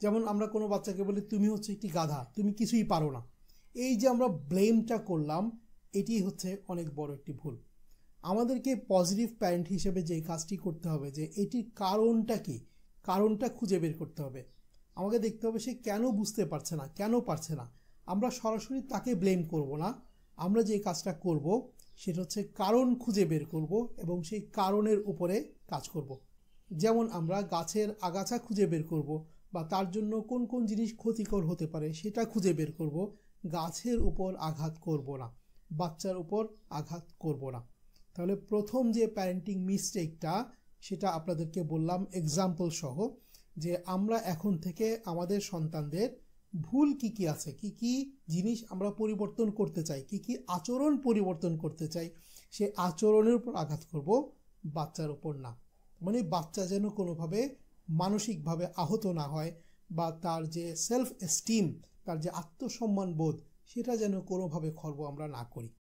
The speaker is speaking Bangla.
যেমন আমরা কোনো বাচ্চাকে বলি তুমি হচ্ছে একটি গাধা, তুমি কিছুই পারো না। এই যে আমরা ব্লেমটা করলাম, এটি হচ্ছে অনেক বড় একটি ভুল। আমাদেরকে পজিটিভ প্যারেন্ট হিসেবে যে কাজটি করতে হবে যে এটির কারণটা কি, কারণটা খুঁজে বের করতে হবে। আমাকে দেখতে হবে সে কেন বুঝতে পারছে না, কেন পারছে না। আমরা সরাসরি তাকে ব্লেম করব না, আমরা যে কাজটা করব সেটা হচ্ছে কারণ খুঁজে বের করব এবং সেই কারণের উপরে কাজ করব। যেমন আমরা গাছের আগাছা খুঁজে বের করব বা তার জন্য কোন কোন জিনিস ক্ষতিকর হতে পারে সেটা খুঁজে বের করব। গাছের উপর আঘাত করব না, বাচ্চার উপর আঘাত করব না। তাহলে প্রথম যে প্যারেন্টিং মিস্টেকটা সেটা আপনাদেরকে বললাম এক্সাম্পল সহ, যে আমরা এখন থেকে আমাদের সন্তানদের ভুল কি কি আছে, কি কি জিনিস আমরা পরিবর্তন করতে চাই, কি কি আচরণ পরিবর্তন করতে চাই, সে আচরণের উপর আঘাত করব, বাচ্চার উপর না। মানে বাচ্চা যেন কোনোভাবে মানসিকভাবে আহত না হয় বা তার যে সেলফ এস্টিম, তার যে আত্মসম্মান বোধ, সেটা যেন কোনোভাবে খর্ব আমরা না করি।